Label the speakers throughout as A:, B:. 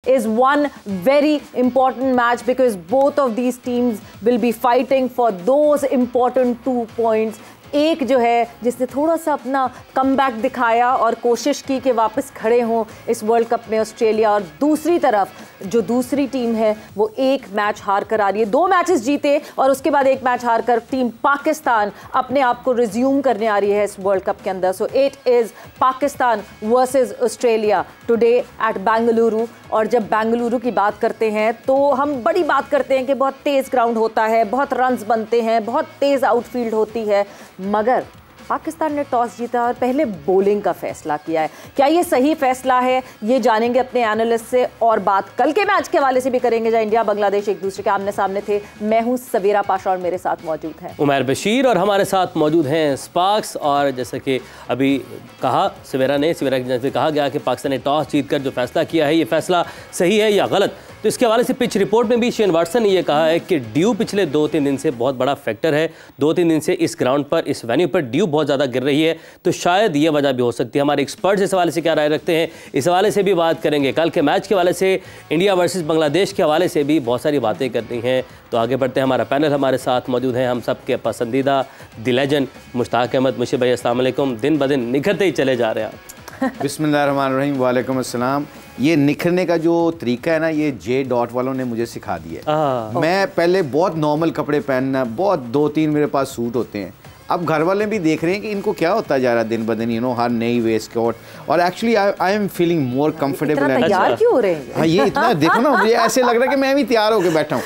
A: is one very important match because both of these teams will be fighting for those important 2 points. एक जो है जिसने थोड़ा सा अपना कमबैक दिखाया और कोशिश की कि वापस खड़े हों इस वर्ल्ड कप में ऑस्ट्रेलिया, और दूसरी तरफ जो दूसरी टीम है वो एक मैच हार कर आ रही है। 2 मैचेस जीते और उसके बाद एक मैच हार कर टीम पाकिस्तान अपने आप को रिज्यूम करने आ रही है इस वर्ल्ड कप के अंदर। So it is Pakistan versus Australia today at Bengaluru. और जब बेंगलुरु की बात करते हैं तो हम बड़ी बात करते हैं कि बहुत तेज़ ग्राउंड होता है, बहुत रन्स बनते हैं, बहुत तेज़ आउटफील्ड होती है, मगर पाकिस्तान ने टॉस जीता और पहले बॉलिंग का फैसला किया है। क्या ये सही फैसला है, ये जानेंगे अपने एनालिस्ट से, और बात कल के मैच के हवाले से भी करेंगे जहाँ इंडिया बांग्लादेश एक दूसरे के आमने सामने थे। मैं हूँ सवेरा पाशा और मेरे साथ मौजूद हैं
B: उमैर बशीर, और हमारे साथ मौजूद हैं स्पार्क्स। और जैसे कि अभी कहा सवेरा की तरफ से कहा गया कि पाकिस्तान ने टॉस जीतकर जो फैसला किया है ये फैसला सही है या गलत, तो इसके हवाले से पिच रिपोर्ट में भी शेन वाटसन ने यह कहा है कि ड्यू पिछले 2-3 दिन से बहुत बड़ा फैक्टर है। 2-3 दिन से इस ग्राउंड पर, इस वेन्यू पर ड्यू बहुत ज़्यादा गिर रही है, तो शायद ये वजह भी हो सकती है। हमारे एक्सपर्ट्स इस हवाले से क्या राय रखते हैं, इस हवाले से भी बात करेंगे। कल के मैच के हवाले से, इंडिया वर्सेस बांग्लादेश के हवाले से भी बहुत सारी बातें करनी हैं। तो आगे बढ़ते हैं, हमारा पैनल हमारे साथ मौजूद है, हम सब के पसंदीदा द लेजेंड मुश्ताक अहमद मुशी भाई। अस्सलाम वालेकुम। दिन ब दिन निखरते ही चले जा रहे हैं आप।
C: बिस्मिल्लाहिर्रहमानिर्रहीम, वालेकुम अस्सलाम। ये निखरने का जो तरीका है ना, ये जे डॉट वालों ने मुझे सिखा दिया। मैं पहले बहुत नॉर्मल कपड़े पहनना, बहुत 2-3 मेरे पास सूट होते हैं। अब घर वाले भी देख रहे हैं कि इनको क्या होता जा रहा है दिन ब दिन, हर नई वेस्ट कोट, और actually I am feeling more comfortable.
A: तैयार क्यों हो रहे हैं?
C: हाँ, ये इतना देखो ना, मुझे ऐसे लग रहा है कि मैं भी तैयार होकर बैठा हूँ।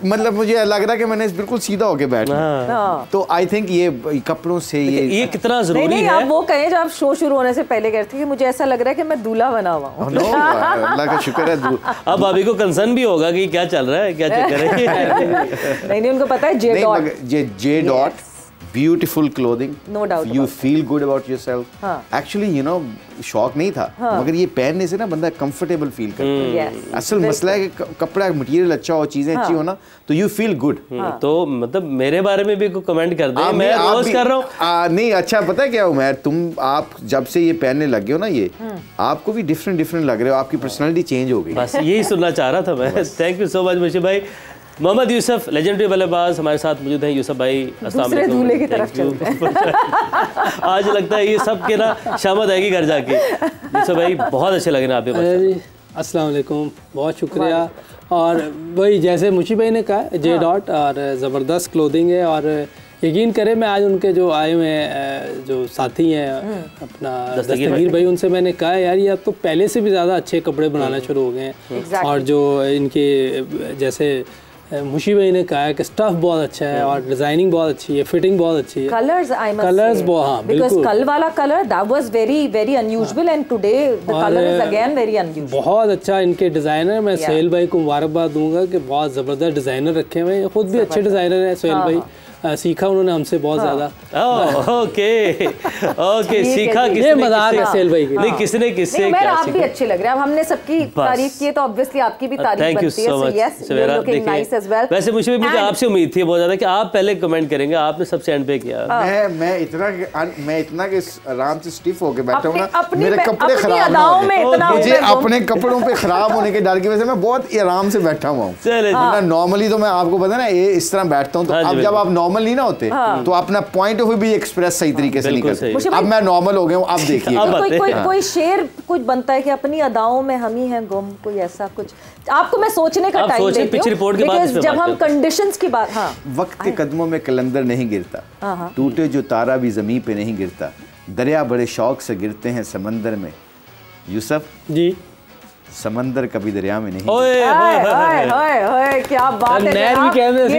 C: मतलब मुझे लग रहा है कि मैंने बिल्कुल सीधा होकर बैठा। तो आई थिंक ये कपड़ों से
B: ये कितना जरूरी है।
A: आप वो कहें जो आप शो शुरू होने से पहले कहते कि मुझे ऐसा लग रहा है कि मैं दूल्हा बना हुआ हूँ।
C: अल्लाह का शुक्र है।
B: अब भाभी को कंसर्न भी होगा कि क्या चल रहा है, क्या चक्कर है।
A: नहीं, उनको पता है
C: J dot beautiful clothing,
A: no doubt,
C: you feel good about yourself. Actually शौक नहीं था, मगर ये पहनने से ना बंदा कंफर्टेबल फील करता है। असल मसला है कि कपड़ा मटेरियल अच्छा हो, चीजें अच्छी हो ना, तो यू फील गुड।
B: तो मतलब मेरे बारे में भी कोई कमेंट कर दे, मैं रोज कर रहा हूँ।
C: नहीं, अच्छा पता है क्या उमैर, आप जब से ये पहनने लगे हो ना, ये आपको भी डिफरेंट लग रहे हो, आपकी पर्सनालिटी चेंज हो गई।
B: बस यही सुनना चाह रहा था मैं। थैंक यू सो मच मुशी भाई। मोहम्मद यूसुफ लेजेंडरी बल्लेबाज हमारे साथ मौजूद हैं। यूसुफ भाई अस्सलाम वालेकुम।
A: दूल्हे की तरफ चलते हैं।
B: आज लगता है ये सब के ना शामत आएगी घर जाके। यूसुफ भाई बहुत अच्छे लगे ना आप।
D: अस्सलाम वालेकुम, बहुत शुक्रिया। और वही जैसे मुशी भाई ने कहा, जे डॉट और ज़बरदस्त क्लोथिंग है, और यकीन करें मैं आज उनके जो आए हुए जो साथी हैं अपना दस्तगीर भाई, उनसे मैंने कहा यार ये अब तो पहले से भी ज़्यादा अच्छे कपड़े बनाना शुरू हो गए हैं। और जो इनके जैसे मुशी भाई ने कहा है कि स्टफ बहुत अच्छा है और डिजाइनिंग बहुत अच्छी है, फिटिंग बहुत अच्छी है, कलर्स बहुत, हाँ बिल्कुल।
A: कल वाला colour that was very unusual and today the colour is again very unusual.
D: बहुत अच्छा इनके डिजाइनर, मैं सोहेल भाई को मुबारकबाद दूंगा कि बहुत ज़बरदस्त डिजाइनर रखे हुए हैं। खुद भी अच्छे डिजाइनर हैं सोहेल भाई, सीखा उन्होंने हमसे बहुत ज्यादा।
B: ओके सीखा
D: किसने? मजाक है सेल भाई की।
B: नहीं, किसने किससे
A: क्या आप भी अच्छे लग रहे हैं। अब हमने सबकी तारीफ की है तो ऑब्वियसली आपकी भी तारीफ बनती है। So yes, you are looking nice as well.
B: वैसे मुझे आपसे उम्मीद थी बहुत ज्यादा कि आप पहले कमेंट करेंगे, आपने सबसे एंड पे किया।
C: मैं इतना कि आराम से स्टिफ होके बैठा हूं ना, मेरे कपड़े खराब
A: ना,
C: मुझे अपने कपड़ों पे खराब होने के डर की वजह से मैं बहुत आराम से बैठा हुआ हूं। नॉर्मली तो मैं आपको पता ना इस तरह बैठता हूं, तो अब जब आप नॉर्मल नहीं ना होते तो अपना पॉइंट ऑफ व्यू भी एक्सप्रेस सही तरीके से नहीं करते। अब मैं नॉर्मल हो गया हूं, अब देखिए
A: कोई शेर कुछ बनता है कि अपनी अदाओं में हम ही हैं गुम, कोई ऐसा कुछ आपको मैं सोचने का टाइम देती हूं, बिकॉज़ जब हम कंडीशंस की बात,
C: वक्त के कदमों में कलंदर नहीं गिरता, टूटे जो तारा भी जमीन पे नहीं गिरता, दरिया बड़े शौक से गिरते हैं समंदर में। यूसुफ जी, समंदर कभी दरिया में नहीं।
A: ओए क्या बात है।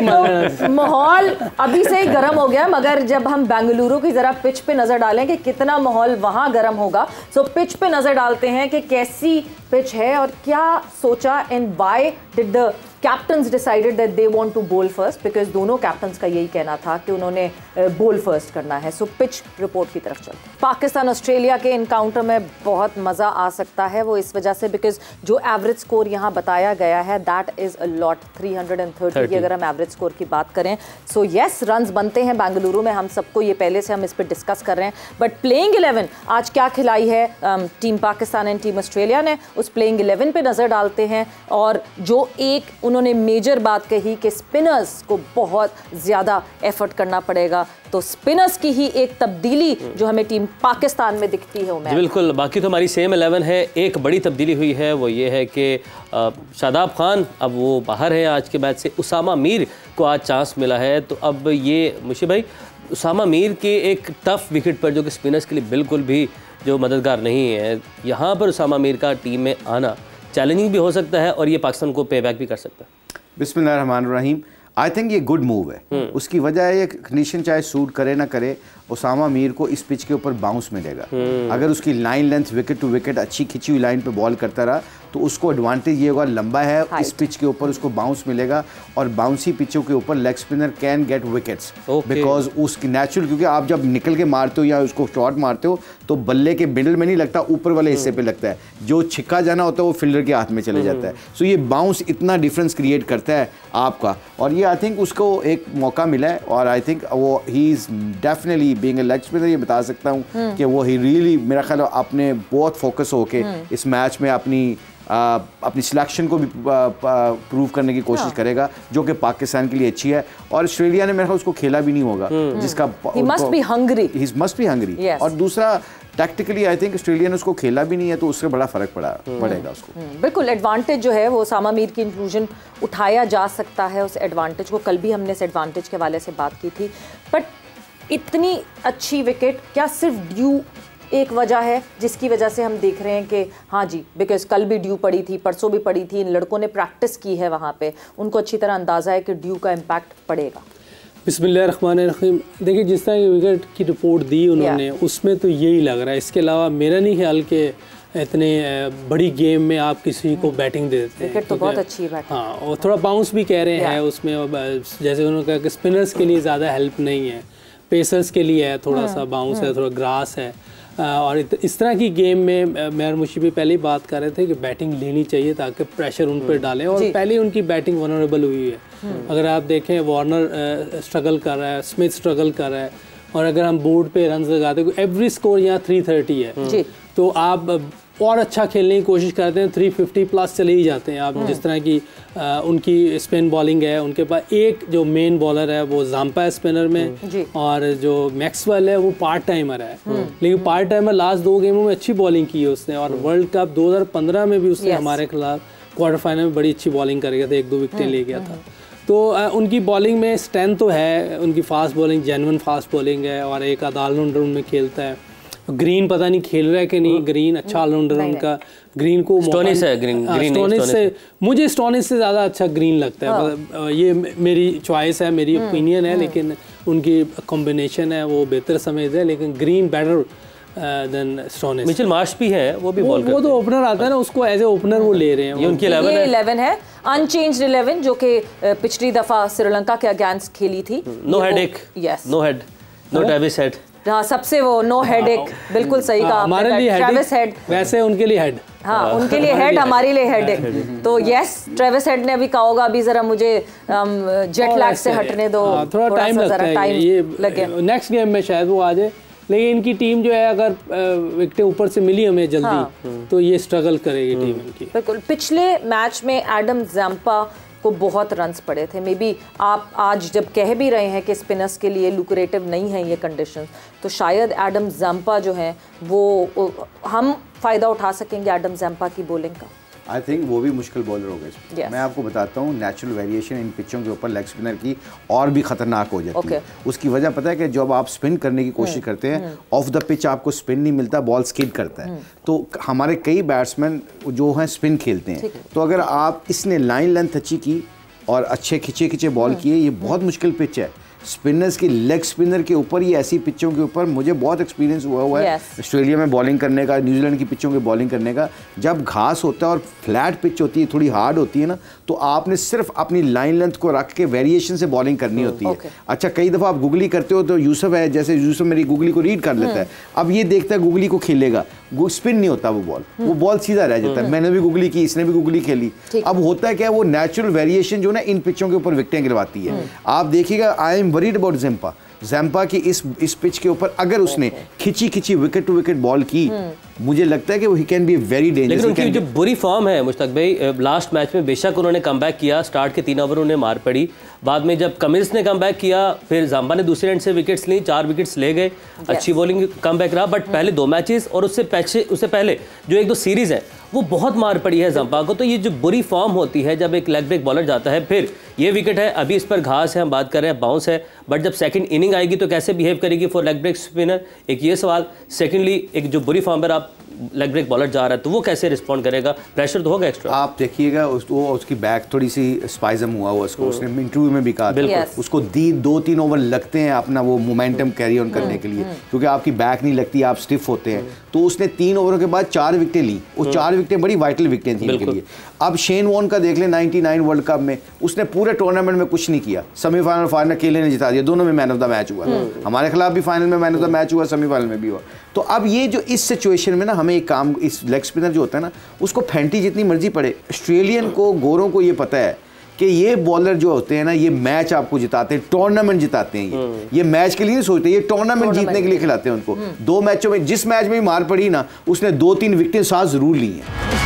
A: तो माहौल अभी से ही गर्म हो गया, मगर जब हम बेंगलुरु की जरा पिच पे नजर डालें कि कितना माहौल वहां गर्म होगा, सो पिच पे नजर डालते हैं कि कैसी पिच है और क्या सोचा and why did the captains decided that they want to bowl first, because दोनों कैप्टन्स का यही कहना था कि उन्होंने बोल फर्स्ट करना है। सो पिच रिपोर्ट की तरफ चलते हैं। पाकिस्तान ऑस्ट्रेलिया के इनकाउंटर में बहुत मज़ा आ सकता है, वो इस वजह से बिकॉज जो एवरेज स्कोर यहाँ बताया गया है दैट इज़ अ लॉट, 330 की अगर हम एवरेज स्कोर की बात करें। सो येस, रन्स बनते हैं बेंगलुरु में, हम सबको ये पहले से हम इस पर डिस्कस कर रहे हैं। बट प्लेइंग 11 आज क्या खिलाई है team Pakistan and team Australia ने, उस प्लेइंग 11 पे नज़र डालते हैं। और जो एक उन्होंने मेजर बात कही कि स्पिनर्स को बहुत ज़्यादा एफर्ट करना पड़ेगा, तो स्पिनर्स की ही एक तब्दीली जो हमें टीम पाकिस्तान में दिखती है उमेर।
B: बिल्कुल, बाकी तो हमारी सेम 11 है। एक बड़ी तब्दीली हुई है, वो ये है कि शादाब खान अब वो बाहर है आज के मैच से, उसामा मीर को आज चांस मिला है। तो अब ये मुशी भाई, उसामा मीर के एक टफ विकेट पर जो कि स्पिनर्स के लिए बिल्कुल भी जो मददगार नहीं है, यहाँ पर उसामा मीर का टीम में आना चैलेंजिंग भी हो सकता है और ये पाकिस्तान को पे बैक भी कर सकता है।
C: बिस्मिल्लाहिर्रहमानिर्रहीम। आई थिंक ये गुड मूव है। उसकी वजह है ये कंडीशन चाहे सूट करे ना करे, उसामा मीर को इस पिच के ऊपर बाउंस मिलेगा। अगर उसकी line length wicket to wicket अच्छी खिंची हुई लाइन पे बॉल करता रहा तो उसको एडवांटेज ये होगा, लंबा है इस पिच के ऊपर, उसको बाउंस मिलेगा। और बाउंसी पिचों के ऊपर leg spinner can get wickets because उसकी नेचुरल, क्योंकि आप जब निकल के मारते हो या उसको शॉट मारते हो तो बल्ले के मिडल में नहीं लगता, ऊपर वाले हिस्से पे लगता है। जो छिक्का जाना होता है वो फील्डर के हाथ में चले जाता है। सो ये बाउंस इतना डिफरेंस क्रिएट करता है आपका, और ये आई थिंक उसको एक मौका मिला है। और आई थिंक वो he is definitely being a leg spinner, ये बता सकता हूँ कि वो ही रियली मेरा ख्याल अपने बहुत फोकस होके इस मैच में अपनी सिलेक्शन को भी प्रूव करने की कोशिश करेगा, जो कि पाकिस्तान के लिए अच्छी है। और ऑस्ट्रेलिया ने मेरे ख्याल उसको खेला भी नहीं होगा, जिसका
A: he must be hungry.
C: He must be hungry.
A: Yes.
C: और दूसरा टैक्टिकली आई थिंक ऑस्ट्रेलिया ने उसको खेला भी नहीं है, तो उससे बड़ा फर्क पड़ेगा उसको।
A: बिल्कुल, एडवांटेज जो है वो उसामा मीर की इंक्लूजन उठाया जा सकता है, उस एडवांटेज को। कल भी हमने इस एडवांटेज के हवाले से बात की थी। बट इतनी अच्छी विकेट क्या सिर्फ ड्यू एक वजह है जिसकी वजह से हम देख रहे हैं कि हाँ जी, बिकॉज कल भी ड्यू पड़ी थी, परसों भी पड़ी थी, इन लड़कों ने प्रैक्टिस की है वहाँ पे, उनको अच्छी तरह अंदाज़ा है कि ड्यू का इम्पैक्ट पड़ेगा।
D: बिस्मिल्लाहिर्रहमानिर्रहीम। देखिए, जिस तरह की विकेट की रिपोर्ट दी उन्होंने उसमें तो यही लग रहा है। इसके अलावा मेरा नहीं ख्याल कि इतने बड़ी गेम में आप किसी को बैटिंग दे देते हैं।
A: विकेट तो बहुत अच्छी है।
D: हाँ, और थोड़ा बाउंस भी कह रहे हैं उसमें, जैसे उन्होंने कहा कि स्पिनर्स के लिए ज़्यादा हेल्प नहीं है, पेसर्स के लिए है थोड़ा सा बाउंस है, थोड़ा ग्रास है। और इस तरह की गेम में मैं और मुशी भी पहले ही बात कर रहे थे कि बैटिंग लेनी चाहिए ताकि प्रेशर उन पर डालें, और पहले उनकी बैटिंग वनरेबल हुई है। अगर आप देखें, वार्नर स्ट्रगल कर रहा है, स्मिथ स्ट्रगल कर रहा है, और अगर हम बोर्ड पे रन लगाते हैं, एवरेज स्कोर यहाँ 330 है, तो आप और अच्छा खेलने की कोशिश करते हैं 350 प्लस चले ही जाते हैं आप। जिस तरह की उनकी स्पिन बॉलिंग है, उनके पास एक जो मेन बॉलर है वो जाम्पा है स्पिनर में, और जो मैक्सवेल है वो पार्ट टाइमर है। लेकिन पार्ट टाइमर लास्ट 2 गेमों में अच्छी बॉलिंग की है उसने, और वर्ल्ड कप 2015 में भी उसने हमारे खिलाफ क्वार्टर फाइनल में बड़ी अच्छी बॉलिंग कर गया था, 1-2 विकेटें ले गया था। तो उनकी बॉलिंग में स्ट्रेंथ तो है, उनकी fast bowling genuine fast bowling है, और एक ऑलराउंडर उनमें खेलता है। ग्रीन पता नहीं खेल रहा है कि नहीं, ग्रीन अच्छा ऑलराउंडर उनका। ग्रीन को
B: स्टोनिस है, ग्रीन
D: से मुझे स्टोनिस से ज़्यादा अच्छा ग्रीन लगता है। ये मेरी चॉइस है, मेरी ओपिनियन है, लेकिन उनकी कॉम्बिनेशन है वो बेहतर समझते हैं, लेकिन green better than Stoinis.
B: Mitchell Marsh भी है, वो भी बॉल करते हैं।
D: वो तो ओपनर आता है ना, उसको एज ए ओपनर वो ले रहे हैं।
B: ये उनकी 11
A: है, अनचेंज्ड 11, जो कि पिछली दफ़ा श्रीलंका के अगेंस्ट खेली थी।
B: No headache, no head, no Travis Head.
A: हाँ, सबसे वो नो हेडेक, बिल्कुल सही कहा।
D: हमारे लिए
A: ट्रेविस हेड,
D: वैसे उनके लिए हेड।
A: हाँ, उनके लिए हेड, हमारे लिए हेडेक। तो यस, ट्रेविस हेड ने अभी कहा होगा अभी जरा मुझे जेट लैग से हटने दो,
D: थोड़ा टाइम लगता है, ये नेक्स्ट गेम में शायद वो आ जाए। लेकिन इनकी टीम जो है, अगर विकेटें ऊपर से मिली हमें जल्दी, तो ये स्ट्रगल करेगी टीम इनकी।
A: बिल्कुल। पिछले मैच में एडम ज़ैम्पा को बहुत रन्स पड़े थे। मे बी आप आज जब कह भी रहे हैं कि स्पिनर्स के लिए लुक्रेटिव नहीं है ये कंडीशंस, तो शायद एडम ज़ैम्पा जो है वो हम फ़ायदा उठा सकेंगे एडम ज़ैम्पा की बॉलिंग का।
C: आई थिंक वो भी मुश्किल बॉलर हो गए। मैं आपको बताता हूँ, नेचुरल वेरिएशन इन पिचों के ऊपर लेग स्पिनर की और भी खतरनाक हो जाती है। उसकी वजह पता है कि जब आप स्पिन करने की कोशिश करते हैं, ऑफ द पिच आपको स्पिन नहीं मिलता, बॉल स्किड करता है। तो हमारे कई बैट्समैन जो हैं स्पिन खेलते हैं, तो अगर आप इसने लाइन लेंथ अच्छी की और अच्छे खिंचे बॉल किए, ये बहुत मुश्किल पिच है। स्पिनर्स की लेग स्पिनर के ऊपर, ये ऐसी पिचों के ऊपर मुझे बहुत एक्सपीरियंस हुआ है ऑस्ट्रेलिया में बॉलिंग करने का, न्यूजीलैंड की पिचों के बॉलिंग करने का। जब घास होता है और फ्लैट पिच होती है, थोड़ी हार्ड होती है ना, तो आपने सिर्फ अपनी लाइन लेंथ को रख के वेरिएशन से बॉलिंग करनी होती है। अच्छा, कई दफ़ा आप गुगली करते हो तो यूसुफ है, जैसे यूसुफ मेरी गुगली को रीड कर लेता है, अब ये देखता है गुगली को खेलेगा, स्पिन नहीं होता वो बॉल सीधा रह जाता है। मैंने भी गुगली की, इसने भी गुगली खेली। अब होता है क्या, वो नेचुरल वेरिएशन जो ना इन पिचों के ऊपर विकेटें गिरवाती है। आप देखिएगा, I am worried about Zampa की इस पिच के ऊपर अगर उसने खिंची विकेट टू विकेट बॉल की, मुझे लगता है कि वो he can be very dangerous.
B: लेकिन उनकी जो बुरी फॉर्म है मुश्ताक भाई, लास्ट मैच में बेशक उन्होंने कमबैक किया, स्टार्ट के 3 ओवर उन्हें मार पड़ी, बाद में जब कमिंस ने कमबैक किया, फिर ज़ाम्पा ने दूसरे एंड से विकेट्स ली, 4 विकेट्स ले गए, अच्छी बॉलिंग कमबैक रहा। बट पहले 2 मैचेस और उससे पहले जो 1-2 सीरीज़ है वो बहुत मार पड़ी है ज़ाम्पा को। तो ये जो बुरी फॉर्म होती है जब एक लेग ब्रेक बॉलर जाता है, फिर ये विकेट है, अभी इस पर घास है, हम बात कर रहे हैं बाउंस है, बट जब सेकंड इनिंग आएगी तो कैसे बिहेव करेगी फॉर लेग ब्रेक स्पिनर, एक ये सवाल। सेकेंडली, एक जो बुरी फॉर्म पर आप लेग ब्रेक बॉलर जा रहा है तो वो कैसे रिस्पॉन्ड करेगा, प्रेशर तो होगा एक्स्ट्रा।
C: आप देखिएगा उसकी बैक थोड़ी सी स्पाइजम हुआ उसको, उसने इंटरव्यू में भी कहा था, उसको 2-3 ओवर लगते हैं अपना वो मोमेंटम कैरी ऑन करने के लिए, क्योंकि आपकी बैक नहीं लगती, आप स्टिफ होते हैं। तो उसने 3 ओवरों के बाद 4 विकेटें ली, वो 4 विकेटें बड़ी वाइटल विकेटें थी उनके लिए। अब शेन वॉर्न का देख लें, 99 वर्ल्ड कप में उसने पूरे टूर्नामेंट में कुछ नहीं किया, सेमीफाइनल फाइनल अकेले ने जिता दिया, दोनों में मैन ऑफ द मैच हुआ, हमारे खिलाफ भी फाइनल में मैन ऑफ द मैच हुआ, सेमीफाइनल में भी हुआ। तो अब ये जो इस सिचुएशन में ना हमें एक काम, इस लेग स्पिनर जो होता है ना, उसको फैंटी जितनी मर्जी पड़े, ऑस्ट्रेलियन को, गोरों को ये पता है कि ये बॉलर जो होते हैं ना, ये मैच आपको जिताते हैं, टूर्नामेंट जिताते हैं। ये मैच के लिए नहीं सोचते, ये टूर्नामेंट जीतने के लिए खिलाते हैं उनको। 2 मैचों में, जिस मैच में भी मार पड़ी ना, उसने 2-3 विकेटें साथ जरूर ली हैं।